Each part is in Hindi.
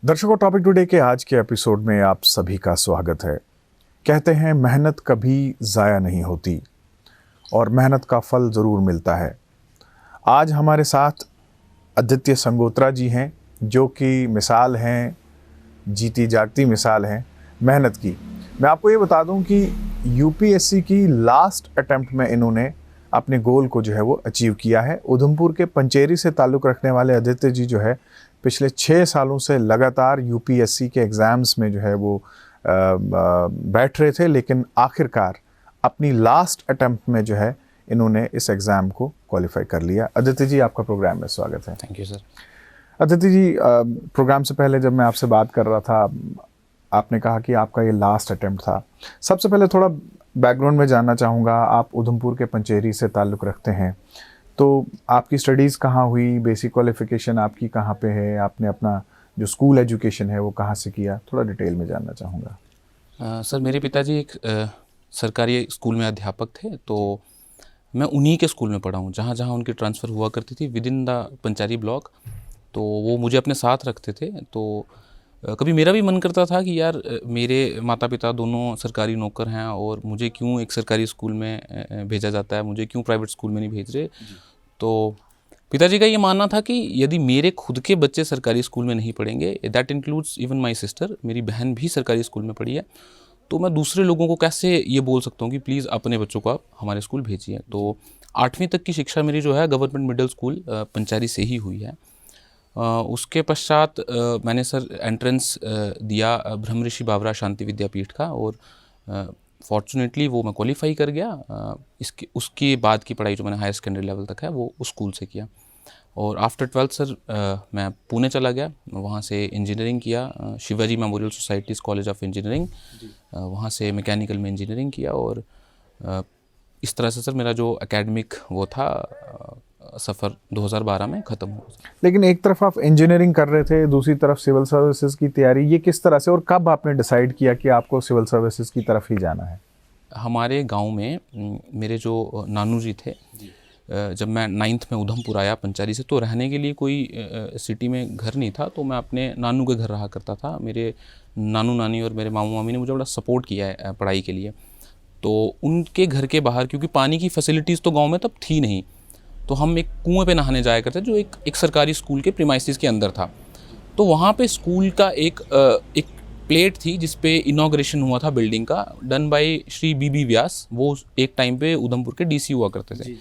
दर्शकों, टॉपिक टुडे के आज के एपिसोड में आप सभी का स्वागत है। कहते हैं मेहनत कभी ज़ाया नहीं होती और मेहनत का फल ज़रूर मिलता है। आज हमारे साथ आदित्य संगोत्रा जी हैं, जो कि मिसाल हैं, जीती जागती मिसाल हैं मेहनत की। मैं आपको ये बता दूं कि यूपीएससी की लास्ट अटेम्प्ट में इन्होंने अपने गोल को जो है वो अचीव किया है। उधमपुर के पंचेरी से ताल्लुक़ रखने वाले आदित्य जी जो है पिछले 6 सालों से लगातार यूपीएससी के एग्ज़ाम्स में जो है वो बैठ रहे थे, लेकिन आखिरकार अपनी लास्ट अटेम्प्ट में जो है इन्होंने इस एग्ज़ाम को क्वालिफाई कर लिया। आदित्य जी, आपका प्रोग्राम में स्वागत है। Thank you sir. Aditya ji, program से पहले जब मैं आपसे बात कर रहा था, आपने कहा कि आपका ये लास्ट अटेम्प्ट था। सबसे पहले थोड़ा बैकग्राउंड में जानना चाहूँगा। आप उधमपुर के पंचेरी से ताल्लुक़ रखते हैं, तो आपकी स्टडीज़ कहाँ हुई, बेसिक क्वालिफ़िकेशन आपकी कहाँ पे है, आपने अपना जो स्कूल एजुकेशन है वो कहाँ से किया, थोड़ा डिटेल में जानना चाहूँगा। सर, मेरे पिताजी एक सरकारी स्कूल में अध्यापक थे, तो मैं उन्हीं के स्कूल में पढ़ा हूँ जहाँ जहाँ उनकी ट्रांसफ़र हुआ करती थी with in the Panchari block. तो वो मुझे अपने साथ रखते थे। तो कभी मेरा भी मन करता था कि यार मेरे माता पिता दोनों सरकारी नौकर हैं और मुझे क्यों एक सरकारी स्कूल में भेजा जाता है, मुझे क्यों प्राइवेट स्कूल में नहीं भेज रहे। तो पिताजी का ये मानना था कि यदि मेरे खुद के बच्चे सरकारी स्कूल में नहीं पढ़ेंगे, that includes even my sister, मेरी बहन भी सरकारी स्कूल में पढ़ी है, तो मैं दूसरे लोगों को कैसे ये बोल सकता हूँ कि प्लीज़ अपने बच्चों को आप हमारे स्कूल भेजिए। तो 8वीं तक की शिक्षा मेरी जो है गवर्नमेंट मिडिल स्कूल पंचारी से ही हुई है। उसके पश्चात मैंने सर एंट्रेंस दिया ब्रह्म ऋषि बाबरा शांति विद्यापीठ का, और फॉर्चुनेटली वो मैं क्वालिफाई कर गया। इसके उसके बाद की पढ़ाई जो मैंने हायर सेकेंडरी लेवल तक है वो उस स्कूल से किया। और आफ्टर 12th सर मैं पुणे चला गया, वहाँ से इंजीनियरिंग किया Shivaji memorial societies college of engineering, वहाँ से मैकेनिकल में इंजीनियरिंग किया। और इस तरह से सर मेरा जो एकेडमिक वो था सफ़र 2012 में ख़त्म हुआ। लेकिन एक तरफ आप इंजीनियरिंग कर रहे थे, दूसरी तरफ सिविल सर्विसेज की तैयारी, ये किस तरह से और कब आपने डिसाइड किया कि आपको सिविल सर्विसेज की तरफ ही जाना है? हमारे गांव में मेरे जो नानू जी थे, जब मैं 9th में उधमपुर आया पंचारी से, तो रहने के लिए कोई सिटी में घर नहीं था, तो मैं अपने नानू के घर रहा करता था। मेरे नानू नानी और मेरे मामू मामी ने मुझे बड़ा सपोर्ट किया है पढ़ाई के लिए। तो उनके घर के बाहर, क्योंकि पानी की फैसिलिटीज़ तो गांव में तब थी नहीं, तो हम एक कुएं पे नहाने जाया करते जो एक सरकारी स्कूल के प्रीमाइसेस के अंदर था। तो वहाँ पे स्कूल का एक प्लेट थी जिस पे इनॉग्रेशन हुआ था बिल्डिंग का, डन बाय श्री बीबी व्यास। वो एक टाइम पे उधमपुर के डीसी हुआ करते थे।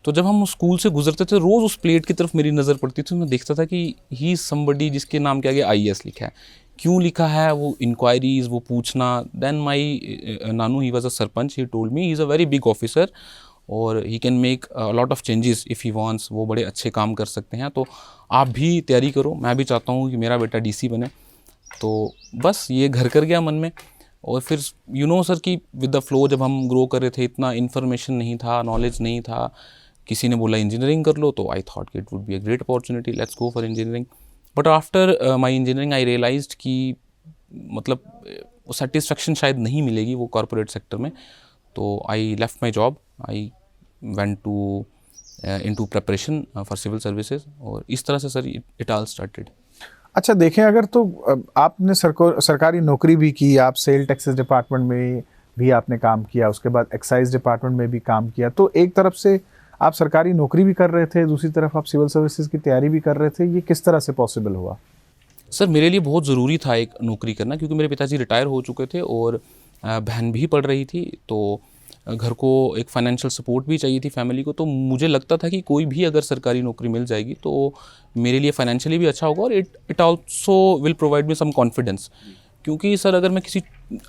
तो जब हम स्कूल से गुजरते थे, रोज़ उस प्लेट की तरफ मेरी नज़र पड़ती थी। मैं देखता था कि ही समबडी जिसके नाम के आगे IAS लिखा है। क्यों लिखा है, वो इंक्वायरीज, वो पूछना। देन माई नानू, he was a sarpanch, he told me he is a very big officer और he can make a lot of changes if he wants. वो बड़े अच्छे काम कर सकते हैं, तो आप भी तैयारी करो। मैं भी चाहता हूँ कि मेरा बेटा DC बने। तो बस ये घर कर गया मन में। और फिर सर कि विद द फ्लो जब हम ग्रो कर रहे थे, इतना इन्फॉर्मेशन नहीं था, नॉलेज नहीं था। किसी ने बोला इंजीनियरिंग कर लो, तो आई थॉट कि it would be a great opportunity, let's go for engineering. But after my engineering I realized कि मतलब सेटिस्फेक्शन शायद नहीं मिलेगी वो कॉर्पोरेट सेक्टर में। तो I left my job, I went to into preparation for civil services, और इस तरह से सर इट ऑल स्टार्टेड। अच्छा, देखें अगर तो आपने सरकारी नौकरी भी की, आप सेल टैक्सेस डिपार्टमेंट में भी आपने काम किया, उसके बाद एक्साइज डिपार्टमेंट में भी काम किया, तो एक तरफ से आप सरकारी नौकरी भी कर रहे थे, दूसरी तरफ आप सिविल सर्विसेज की तैयारी भी कर रहे थे। ये किस तरह से पॉसिबल हुआ? सर मेरे लिए बहुत ज़रूरी था एक नौकरी करना, क्योंकि मेरे पिताजी रिटायर हो चुके थे और बहन भी पढ़ रही थी। तो घर को एक फाइनेंशियल सपोर्ट भी चाहिए थी फैमिली को। तो मुझे लगता था कि कोई भी अगर सरकारी नौकरी मिल जाएगी तो मेरे लिए फाइनेंशियली भी अच्छा होगा, और it also will provide me some confidence. क्योंकि सर अगर मैं किसी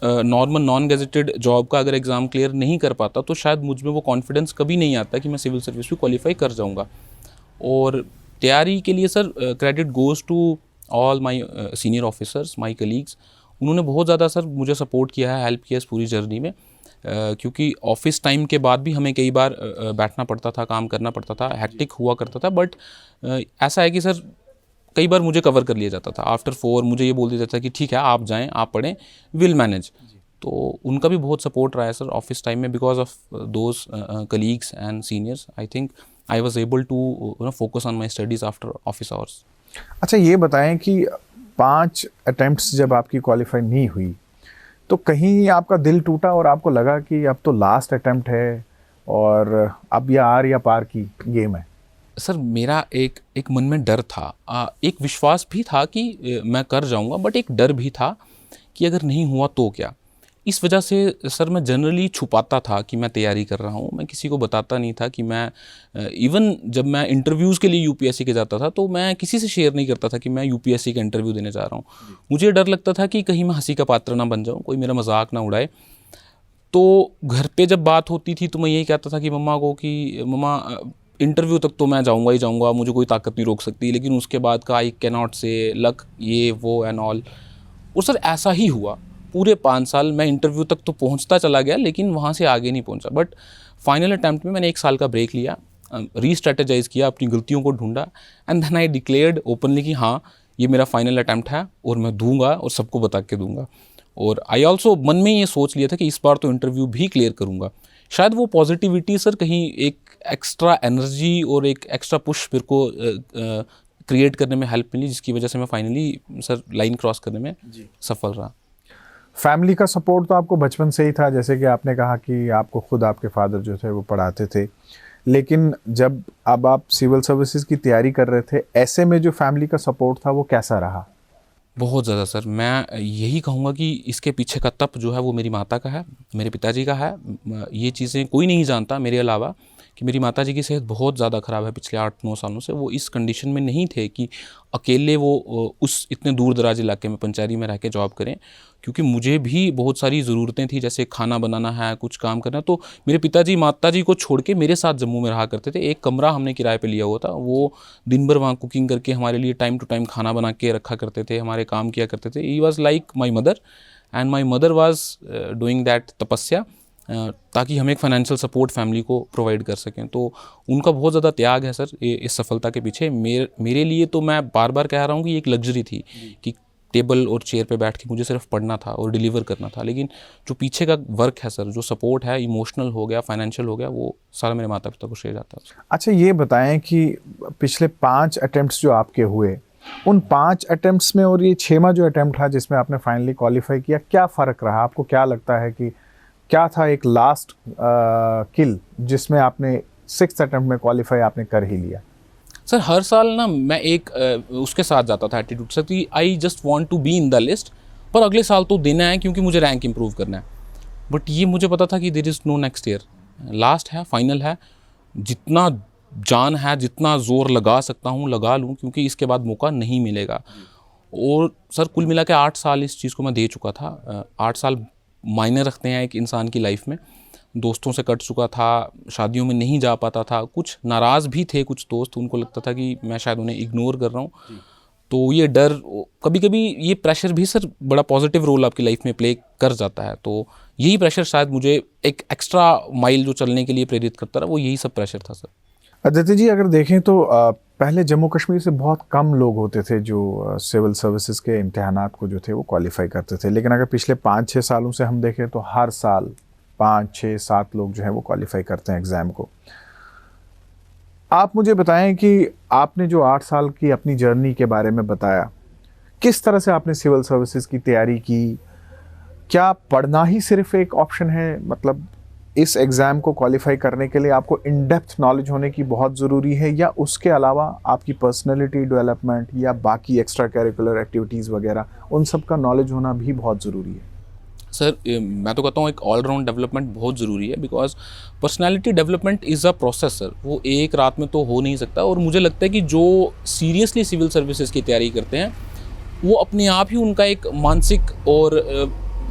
नॉर्मल नॉन गेजेटेड जॉब का अगर एग्ज़ाम क्लियर नहीं कर पाता, तो शायद मुझ में वो कॉन्फिडेंस कभी नहीं आता कि मैं सिविल सर्विस भी क्वालिफाई कर जाऊँगा। और तैयारी के लिए sir credit goes to all my senior officers, my colleagues. उन्होंने बहुत ज़्यादा सर मुझे सपोर्ट किया है, हेल्प किया इस पूरी जर्नी में। क्योंकि ऑफिस टाइम के बाद भी हमें कई बार बैठना पड़ता था, काम करना पड़ता था, हैक्टिक हुआ करता था। बट ऐसा है कि सर कई बार मुझे कवर कर लिया जाता था। आफ्टर 4 मुझे ये बोल दिया जाता था कि ठीक है, आप जाएं, आप पढ़ें, विल मैनेज। तो उनका भी बहुत सपोर्ट रहा है सर ऑफिस टाइम में। Because of those colleagues and seniors, I think I was able to focus on my studies after office hours. अच्छा, ये बताएं कि 5 अटेम्प्ट्स जब आपकी क्वालिफाई नहीं हुई तो कहीं आपका दिल टूटा और आपको लगा कि अब तो लास्ट अटेम्प्ट है और अब या आर या पार की गेम है? सर मेरा एक मन में डर था, एक विश्वास भी था कि मैं कर जाऊंगा, बट एक डर भी था कि अगर नहीं हुआ तो क्या। इस वजह से सर मैं जनरली छुपाता था कि मैं तैयारी कर रहा हूँ। मैं किसी को बताता नहीं था कि मैं इवन जब मैं इंटरव्यूज़ के लिए यूपीएससी के जाता था तो मैं किसी से शेयर नहीं करता था कि मैं यूपीएससी का इंटरव्यू देने जा रहा हूँ। मुझे डर लगता था कि कहीं मैं हंसी का पात्र ना बन जाऊँ, कोई मेरा मजाक ना उड़ाए। तो घर पे जब बात होती थी तो मैं यही कहता था कि मम्मा को कि मम्मा इंटरव्यू तक तो मैं जाऊंगा ही जाऊंगा, मुझे कोई ताकत नहीं रोक सकती, लेकिन उसके बाद का आई कैन नॉट से लक ये वो एंड ऑल। और सर ऐसा ही हुआ। पूरे 5 साल मैं इंटरव्यू तक तो पहुंचता चला गया लेकिन वहाँ से आगे नहीं पहुंचा। बट फाइनल अटैम्प्ट में मैंने 1 साल का ब्रेक लिया, रीस्ट्रेटेजाइज किया, अपनी गलतियों को ढूंढा and then I declared openly कि हाँ ये मेरा फाइनल अटैम्प्ट है और मैं दूंगा और सबको बता के दूंगा। और आई ऑल्सो मन में ये सोच लिया था कि इस बार तो इंटरव्यू भी क्लियर करूँगा। शायद वो पॉजिटिविटी सर कहीं एक एक्स्ट्रा एनर्जी और एक एक्स्ट्रा पुश मेरे को क्रिएट करने में हेल्प मिली, जिसकी वजह से मैं फाइनली सर लाइन क्रॉस करने में सफल रहा। फैमिली का सपोर्ट तो आपको बचपन से ही था, जैसे कि आपने कहा कि आपको खुद आपके फादर जो थे वो पढ़ाते थे, लेकिन जब अब आप सिविल सर्विसेज की तैयारी कर रहे थे ऐसे में जो फैमिली का सपोर्ट था वो कैसा रहा? बहुत ज़्यादा सर। मैं यही कहूँगा कि इसके पीछे का तप जो है वो मेरी माता का है, मेरे पिताजी का है। ये चीज़ें कोई नहीं जानता मेरे अलावा कि मेरी माताजी की सेहत बहुत ज़्यादा ख़राब है पिछले 8-9 सालों से। वो इस कंडीशन में नहीं थे कि अकेले वो उस इतने दूर दराज इलाके में पंचायती में रह के जॉब करें, क्योंकि मुझे भी बहुत सारी ज़रूरतें थी, जैसे खाना बनाना है, कुछ काम करना। तो मेरे पिताजी माताजी को छोड़ के मेरे साथ जम्मू में रहा करते थे। एक कमरा हमने किराए पे लिया हुआ था, वो दिन भर वहाँ कुकिंग करके हमारे लिए टाइम टू टाइम खाना बना के रखा करते थे, हमारे काम किया करते थे। He was like my mother and my mother was doing that तपस्या, ताकि हम एक फाइनेंशियल सपोर्ट फैमिली को प्रोवाइड कर सकें। तो उनका बहुत ज़्यादा त्याग है सर इस सफलता के पीछे। मेरे लिए तो मैं बार बार कह रहा हूँ कि एक लग्जरी थी कि टेबल और चेयर पे बैठ के मुझे सिर्फ पढ़ना था और डिलीवर करना था, लेकिन जो पीछे का वर्क है सर, जो सपोर्ट है, इमोशनल हो गया, फाइनेंशियल हो गया, वो सारा मेरे माता पिता को श्रेय जाता है। अच्छा ये बताएं कि पिछले 5 अटेम्प्ट्स जो आपके हुए, उन 5 अटेम्प्ट्स में और ये 6वां जो अटेम्प्ट था जिसमें आपने फाइनली क्वालिफाई किया, क्या फ़र्क रहा? आपको क्या लगता है कि क्या था एक लास्ट किल जिसमें आपने 6th अटेम्प्ट में क्वालिफाई आपने कर ही लिया? सर हर साल ना मैं एक उसके साथ जाता था एटीट्यूड से कि I just want to be in the list, पर अगले साल तो देना है क्योंकि मुझे रैंक इंप्रूव करना है। बट ये मुझे पता था कि there is no next year, last है, फाइनल है, जितना जान है, जितना ज़ोर लगा सकता हूँ लगा लूँ, क्योंकि इसके बाद मौका नहीं मिलेगा। और सर कुल मिला के 8 साल इस चीज़ को मैं दे चुका था। 8 साल मायने रखते हैं एक इंसान की लाइफ में। दोस्तों से कट चुका था, शादियों में नहीं जा पाता था, कुछ नाराज़ भी थे कुछ दोस्त, उनको लगता था कि मैं शायद उन्हें इग्नोर कर रहा हूँ। तो ये डर, कभी कभी ये प्रेशर भी सर बड़ा पॉजिटिव रोल आपकी लाइफ में प्ले कर जाता है। तो यही प्रेशर शायद मुझे एक एक्स्ट्रा माइल जो चलने के लिए प्रेरित करता रहा, वो यही सब प्रेशर था सर। अदिति जी, अगर देखें तो पहले जम्मू कश्मीर से बहुत कम लोग होते थे जो सिविल सर्विसेज के इम्तिहानात को जो थे वो क्वालिफाई करते थे, लेकिन अगर पिछले 5-6 सालों से हम देखें तो हर साल 5-6-7 लोग जो हैं वो क्वालिफाई करते हैं एग्ज़ाम को। आप मुझे बताएं कि आपने जो 8 साल की अपनी जर्नी के बारे में बताया, किस तरह से आपने सिविल सर्विसेज की तैयारी की? क्या पढ़ना ही सिर्फ एक ऑप्शन है? मतलब इस एग्ज़ाम को क्वालिफाई करने के लिए आपको इन डेप्थ नॉलेज होने की बहुत ज़रूरी है, या उसके अलावा आपकी पर्सनैलिटी डेवलपमेंट या बाकी एक्स्ट्रा करिकुलर एक्टिविटीज़ वगैरह उन सब का नॉलेज होना भी बहुत ज़रूरी है? सर मैं तो कहता हूँ एक ऑलराउंड डेवलपमेंट बहुत ज़रूरी है, because personality development is a process sir, वो एक रात में तो हो नहीं सकता। और मुझे लगता है कि जो सीरियसली सिविल सर्विसेज की तैयारी करते हैं वो अपने आप ही उनका एक मानसिक और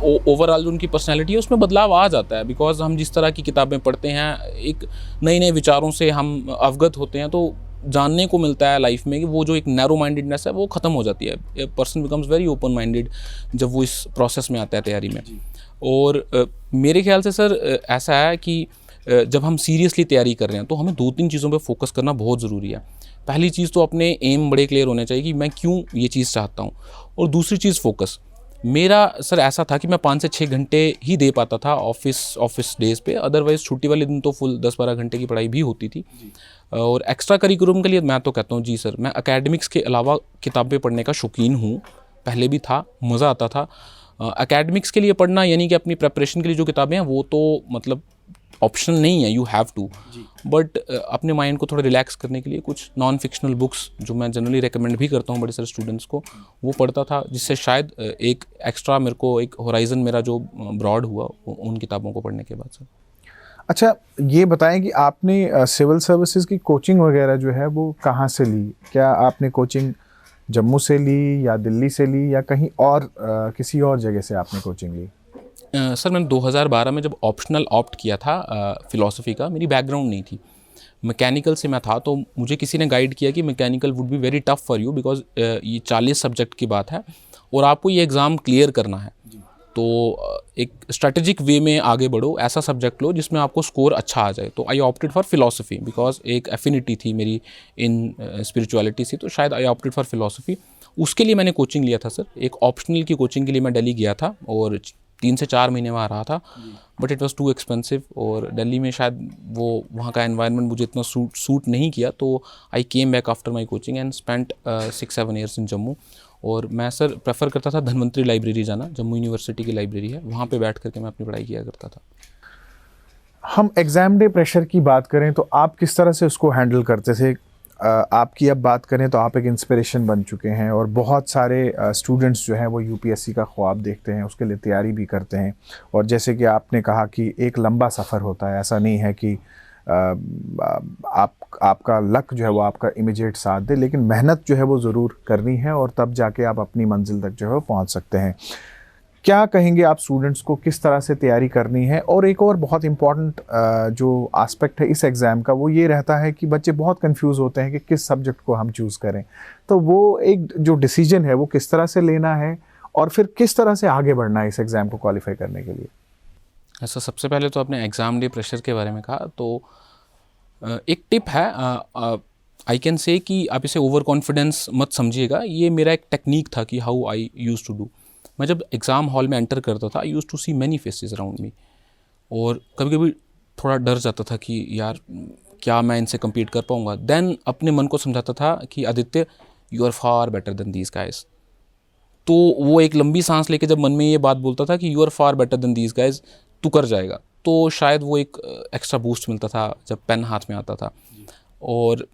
ओवरऑल जो उनकी पर्सनालिटी है उसमें बदलाव आ जाता है। बिकॉज हम जिस तरह की किताबें पढ़ते हैं, एक नए नए विचारों से हम अवगत होते हैं, तो जानने को मिलता है लाइफ में कि वो जो एक नैरो माइंडेडनेस है वो ख़त्म हो जाती है। Person becomes very open minded जब वो इस प्रोसेस में आता है तैयारी में। और मेरे ख्याल से सर ऐसा है कि जब हम सीरियसली तैयारी कर रहे हैं तो हमें 2-3 चीज़ों पे फोकस करना बहुत ज़रूरी है। पहली चीज़ तो अपने एम बड़े क्लियर होने चाहिए कि मैं क्यों ये चीज़ चाहता हूँ। और दूसरी चीज़ फोकस। मेरा सर ऐसा था कि मैं 5 से 6 घंटे ही दे पाता था ऑफिस डेज़ पे, अदरवाइज़ छुट्टी वाले दिन तो फुल 10-12 घंटे की पढ़ाई भी होती थी। और एक्स्ट्रा करिकुलम के लिए मैं तो कहता हूँ जी सर, मैं एकेडमिक्स के अलावा किताबें पढ़ने का शौकीन हूँ, पहले भी था, मज़ा आता था। एकेडमिक्स के लिए पढ़ना यानी कि अपनी प्रेपरेशन के लिए जो किताबें हैं वो तो मतलब ऑप्शनल नहीं है, यू हैव टू, बट अपने माइंड को थोड़ा रिलैक्स करने के लिए कुछ नॉन फिक्शनल बुक्स जो मैं जनरली रेकमेंड भी करता हूँ बड़े सारे स्टूडेंट्स को, वो पढ़ता था, जिससे शायद एक एक्स्ट्रा मेरे को एक होराइज़न मेरा जो ब्रॉड हुआ उन किताबों को पढ़ने के बाद से। अच्छा, ये बताएं कि आपने सिविल सर्विसेज की कोचिंग वगैरह जो है वो कहाँ से ली? क्या आपने कोचिंग जम्मू से ली या दिल्ली से ली या कहीं और किसी और जगह से आपने कोचिंग ली? सर मैंने 2012 में जब ऑप्शनल ऑप्ट किया था फ़िलॉसफ़ी का, मेरी बैकग्राउंड नहीं थी, मैकेनिकल से मैं था, तो मुझे किसी ने गाइड किया कि mechanical would be very tough for you because ये 40 सब्जेक्ट की बात है और आपको ये एग्ज़ाम क्लियर करना है, तो एक स्ट्रेटेजिक वे में आगे बढ़ो, ऐसा सब्जेक्ट लो जिसमें आपको स्कोर अच्छा आ जाए। तो I opted for philosophy because एक एफिनिटी थी मेरी इन स्पिरिचुअलिटी से, तो शायद आई ऑप्टेड फॉर फ़िलॉसफ़ी। उसके लिए मैंने कोचिंग लिया था सर, एक ऑप्शनल की कोचिंग के लिए मैं दिल्ली गया था और 3 से 4 महीने वहाँ रहा था, but it was too expensive और दिल्ली में शायद वो वहाँ का एनवायरनमेंट मुझे इतना सूट नहीं किया, तो I came back after my coaching and spent 6-7 years in Jammu. और मैं सर प्रेफर करता था धन्वंतरी लाइब्रेरी जाना, जम्मू यूनिवर्सिटी की लाइब्रेरी है, वहाँ पे बैठ करके मैं अपनी पढ़ाई किया करता था। हम एग्ज़ाम डे प्रेशर की बात करें तो आप किस तरह से उसको हैंडल करते थे? आपकी अब बात करें तो आप एक इंस्पिरेशन बन चुके हैं और बहुत सारे स्टूडेंट्स जो हैं वो यूपीएससी का ख्वाब देखते हैं, उसके लिए तैयारी भी करते हैं, और जैसे कि आपने कहा कि एक लंबा सफ़र होता है, ऐसा नहीं है कि आपका लक जो है वो आपका इमीडिएट साथ दे, लेकिन मेहनत जो है वो ज़रूर करनी है और तब जाके आप अपनी मंजिल तक जो है वो पहुँच सकते हैं। क्या कहेंगे आप स्टूडेंट्स को किस तरह से तैयारी करनी है? और एक और बहुत इम्पॉर्टेंट जो एस्पेक्ट है इस एग्ज़ाम का वो ये रहता है कि बच्चे बहुत कंफ्यूज होते हैं कि किस सब्जेक्ट को हम चूज़ करें, तो वो एक जो डिसीजन है वो किस तरह से लेना है और फिर किस तरह से आगे बढ़ना है इस एग्ज़ाम को क्वालिफाई करने के लिए? ऐसा सबसे पहले तो आपने एग्ज़ाम डे प्रेशर के बारे में कहा, तो एक टिप है, आई कैन से कि आप इसे ओवर कॉन्फिडेंस मत समझिएगा, ये मेरा एक टेक्निक था कि how I use to do. मैं जब एग्ज़ाम हॉल में एंटर करता था, I use to see many faces around me, और कभी कभी थोड़ा डर जाता था कि यार क्या मैं इनसे कम्पीट कर पाऊँगा। देन अपने मन को समझाता था कि Aditya, you are far better than these guys. तो वो एक लंबी सांस लेके जब मन में ये बात बोलता था कि you are far better than these guys, तू कर जाएगा, तो शायद वो एक एक्स्ट्रा बूस्ट मिलता था जब पेन हाथ में आता था। और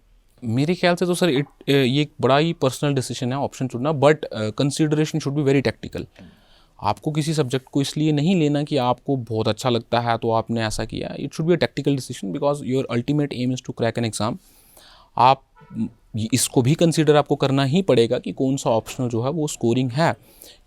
मेरे ख्याल से तो सर ये एक बड़ा ही पर्सनल डिसीजन है ऑप्शन चुनना, but consideration should be very tactical. आपको किसी सब्जेक्ट को इसलिए नहीं लेना कि आपको बहुत अच्छा लगता है तो आपने ऐसा किया, it should be a tactical decision because your ultimate aim is to crack an exam. आप इसको भी कंसीडर आपको करना ही पड़ेगा कि कौन सा ऑप्शनल जो है वो स्कोरिंग है,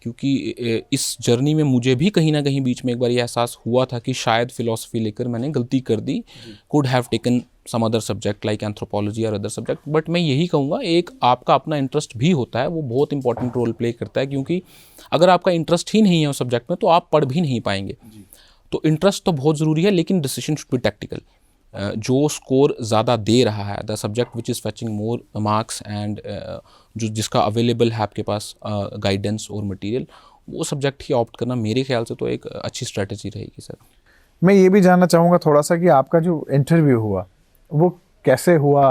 क्योंकि इस जर्नी में मुझे भी कहीं ना कहीं बीच में एक बार ये एहसास हुआ था कि शायद फ़िलॉसफी लेकर मैंने गलती कर दी, could have taken some other subject like anthropology और अदर सब्जेक्ट। बट मैं यही कहूँगा, एक आपका अपना इंटरेस्ट भी होता है, वो बहुत इंपॉर्टेंट रोल प्ले करता है, क्योंकि अगर आपका इंटरेस्ट ही नहीं है उस सब्जेक्ट में तो आप पढ़ भी नहीं पाएंगे। तो इंटरेस्ट तो बहुत ज़रूरी है, लेकिन डिसीजन शुड बी टेक्टिकल। जो स्कोर ज़्यादा दे रहा है, the subject which is fetching more marks and जो जिसका अवेलेबल है आपके पास गाइडेंस और मटेरियल, वो सब्जेक्ट ही ऑप्ट करना मेरे ख्याल से तो एक अच्छी स्ट्रेटजी रहेगी सर। मैं ये भी जानना चाहूँगा थोड़ा सा कि आपका जो इंटरव्यू हुआ वो कैसे हुआ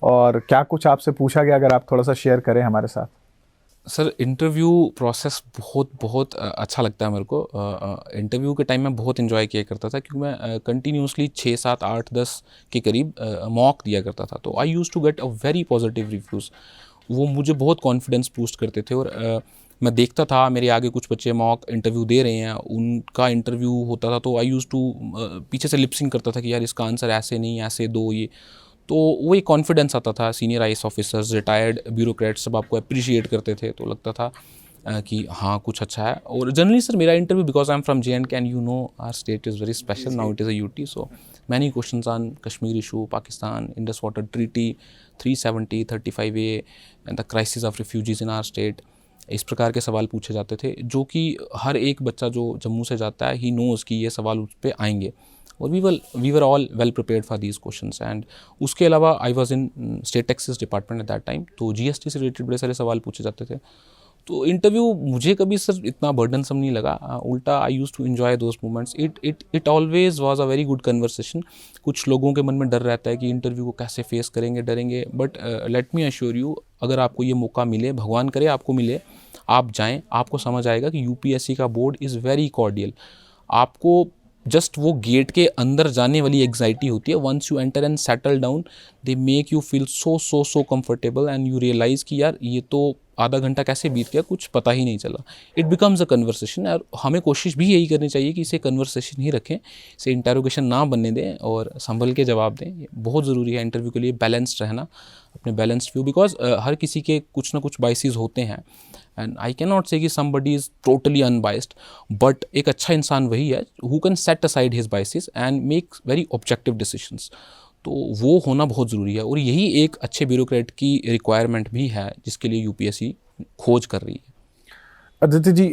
और क्या कुछ आपसे पूछा गया, अगर आप थोड़ा सा शेयर करें हमारे साथ। सर इंटरव्यू प्रोसेस बहुत अच्छा लगता है मेरे को। इंटरव्यू के टाइम में बहुत इन्जॉय किया करता था, क्योंकि मैं कंटिन्यूसली 6, 7, 8, 10 के करीब मॉक दिया करता था, तो I use to get a very positive reviews. वो मुझे बहुत कॉन्फिडेंस बूस्ट करते थे, और मैं देखता था मेरे आगे कुछ बच्चे मॉक इंटरव्यू दे रहे हैं, उनका इंटरव्यू होता था, तो आई यूज़ टू पीछे से लिपसिंग करता था कि यार इसका आंसर ऐसे नहीं, ऐसे दो ये, तो वो एक कॉन्फिडेंस आता था। Senior IAS officers, retired bureaucrats सब आपको अप्रिशिएट करते थे, तो लगता था कि हाँ कुछ अच्छा है। और जनरली सर मेरा interview, because I am from JNK and you know our state is very special, now it is a UT, so many questions on Kashmir issue, Pakistan, Indus water treaty, 370, 35A and the crisis of refugees in our state, इस प्रकार के सवाल पूछे जाते थे, जो कि हर एक बच्चा जो जम्मू से जाता है ही नोज़ कि ये सवाल उस पर आएंगे, और we were all well prepared for these questions. And उसके अलावा I was in state taxes department at that time, तो GST से रिलेटेड बड़े सारे सवाल पूछे जाते थे। तो इंटरव्यू मुझे कभी सर इतना बर्डनसम नहीं लगा, उल्टा I use to enjoy those moments. It always was a very good conversation. कुछ लोगों के मन में डर रहता है कि इंटरव्यू को कैसे फेस करेंगे, डरेंगे, but let me assure you, अगर आपको ये मौका मिले, भगवान करे आपको मिले, आप जाएं, आपको समझ आएगा कि यूपीएससी का बोर्ड इज़ वेरी कॉर्डियल। आपको जस्ट वो गेट के अंदर जाने वाली एग्जाइटी होती है, once you enter and settle down they make you feel so comfortable and you realise कि यार ये तो आधा घंटा कैसे बीत गया कुछ पता ही नहीं चला। इट बिकम्स अ कन्वर्सेशन, और हमें कोशिश भी यही करनी चाहिए कि इसे कन्वर्सेशन ही रखें, इसे इंटरोगेशन ना बनने दें और संभल के जवाब दें। ये बहुत ज़रूरी है इंटरव्यू के लिए, बैलेंस्ड रहना, अपने बैलेंस्ड व्यू, बिकॉज हर किसी के कुछ ना कुछ बाइसेस होते हैं एंड आई कैन नॉट से कि somebody is totally unbiased, but एक अच्छा इंसान वही है who can set aside his biases and make very objective decisions. तो वो होना बहुत ज़रूरी है और यही एक अच्छे ब्यूरोक्रेट की रिक्वायरमेंट भी है जिसके लिए यूपीएससी खोज कर रही है। आदित्य जी,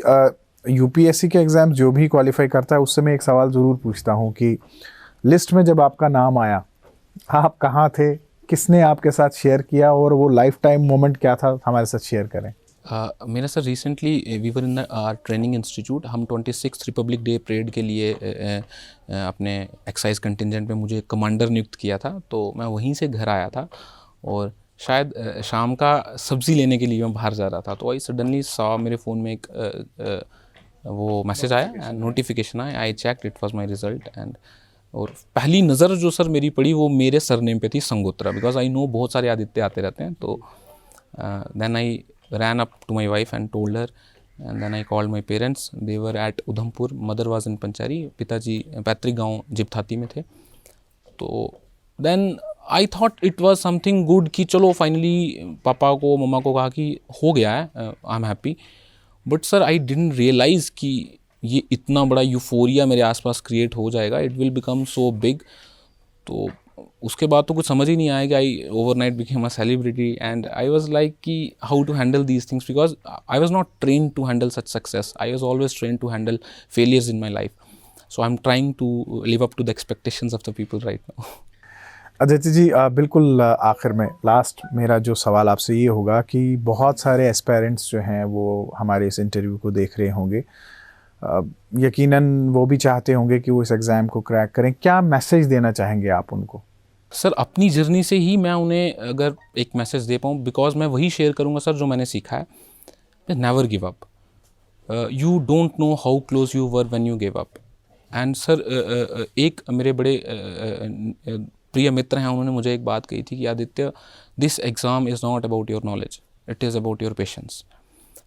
यूपीएससी के एग्ज़ाम जो भी क्वालिफाई करता है उससे मैं एक सवाल ज़रूर पूछता हूँ कि लिस्ट में जब आपका नाम आया, आप कहाँ थे, किसने आपके साथ शेयर किया और वो लाइफ टाइम मोमेंट क्या था, हमारे साथ शेयर करें। मेरा sir recently we were in training institute, हम 26 रिपब्लिक डे परेड के लिए अपने एक्साइज कंटिजेंट में मुझे कमांडर नियुक्त किया था, तो मैं वहीं से घर आया था और शायद शाम का सब्ज़ी लेने के लिए मैं बाहर जा रहा था, तो आई सडनली सॉ मेरे फ़ोन में एक वो मैसेज आया एंड नोटिफिकेशन आया। I checked, it was my result and और पहली नज़र जो सर मेरी पड़ी वो मेरे सरनेम पे थी, संगोत्रा, बिकॉज आई नो बहुत सारे आदित्य आते रहते हैं। तो then I ran up to my wife and told her, and then I called my parents. They were at Udhampur, mother was in Panchari, पिताजी पैतृक गांव जिपथाती में थे। तो then I thought it was something good कि चलो फाइनली पापा को मम्मा को कहा कि हो गया है, I am happy. But sir I didn't realise कि ये इतना बड़ा यूफोरिया मेरे आसपास क्रिएट हो जाएगा, it will become so big. तो उसके बाद तो कुछ समझ ही नहीं आया कि I overnight became a celebrity and I was like कि how to handle these things, because I was not trained to handle such success, I was always trained to handle failures in my life. So I am trying to live up to the expectations of the people right now. Aditya ji, बिल्कुल आखिर में लास्ट मेरा जो सवाल आपसे ये होगा कि बहुत सारे एस्पायरेंट्स जो हैं वो हमारे इस इंटरव्यू को देख रहे होंगे, यकीनन वो भी चाहते होंगे कि वो इस एग्ज़ाम को क्रैक करें, क्या मैसेज देना चाहेंगे आप उनको? सर अपनी जर्नी से ही मैं उन्हें अगर एक मैसेज दे पाऊँ, बिकॉज मैं वही शेयर करूँगा सर जो मैंने सीखा है, never give up, you don't know how close you were when you give up. And sir एक मेरे बड़े प्रिय मित्र हैं, उन्होंने मुझे एक बात कही थी कि Aditya, this exam is not about your knowledge, it is about your patience.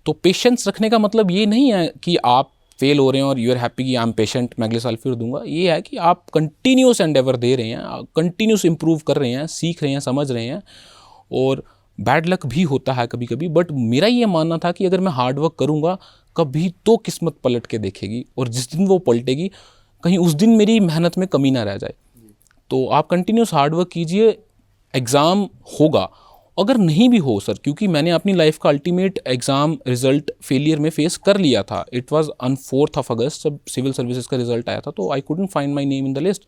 तो पेशेंस रखने का मतलब ये नहीं है कि आप फेल हो रहे हैं और यू आर हैप्पी कि आई एम पेशेंट, मैं अगले साल फिर दूंगा। ये है कि आप कंटिन्यूस एंडेवर दे रहे हैं, कंटिन्यूस इंप्रूव कर रहे हैं, सीख रहे हैं, समझ रहे हैं, और बैड लक भी होता है कभी कभी। बट मेरा ये मानना था कि अगर मैं हार्ड वर्क करूँगा कभी तो किस्मत पलट के देखेगी, और जिस दिन वो पलटेगी कहीं उस दिन मेरी मेहनत में कमी ना रह जाए। तो आप कंटिन्यूस हार्ड वर्क कीजिए, एग्ज़ाम होगा। अगर नहीं भी हो सर, क्योंकि मैंने अपनी लाइफ का अल्टीमेट एग्ज़ाम रिज़ल्ट फेलियर में फेस कर लिया था। It was on 4th of August जब सिविल सर्विसेज का रिज़ल्ट आया था, तो I couldn't find my name in the list.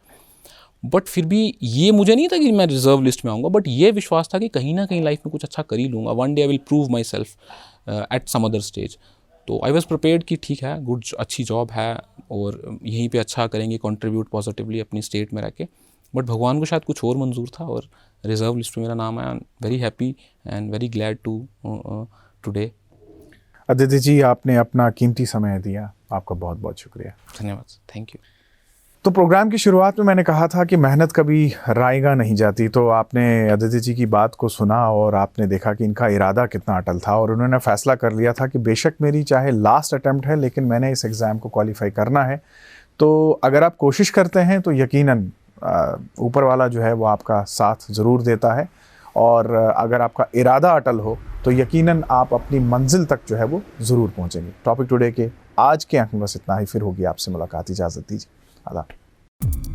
But फिर भी ये मुझे नहीं था कि मैं रिजर्व लिस्ट में आऊँगा, बट ये विश्वास था कि कहीं ना कहीं लाइफ में कुछ अच्छा कर ही लूँगा। One day I will prove myself at some other stage. तो आई वॉज प्रिपेयर्ड कि ठीक है, गुड, अच्छी जॉब है और यहीं पे अच्छा करेंगे, कंट्रीब्यूट पॉजिटिवली अपनी स्टेट में रह के। बट भगवान को शायद कुछ और मंजूर था और रिजर्व लिस्ट में मेरा नाम आया। Very happy and very glad to today. Aditya ji, आपने अपना कीमती समय दिया, आपका बहुत बहुत शुक्रिया। धन्यवाद, थैंक यू। तो प्रोग्राम की शुरुआत में मैंने कहा था कि मेहनत कभी रायगा नहीं जाती, तो आपने आदित्य जी की बात को सुना और आपने देखा कि इनका इरादा कितना अटल था, और उन्होंने फ़ैसला कर लिया था कि बेशक मेरी चाहे लास्ट अटैम्प्ट है लेकिन मैंने इस एग्ज़ाम को क्वालिफाई करना है। तो अगर आप कोशिश करते हैं तो यकीनन ऊपर वाला जो है वो आपका साथ ज़रूर देता है, और अगर आपका इरादा अटल हो तो यकीनन आप अपनी मंजिल तक जो है वो ज़रूर पहुँचेंगे। टॉपिक टुडे के आज के अंक में बस इतना ही, फिर होगी आपसे मुलाकात। इजाज़त दीजिए, आदाब।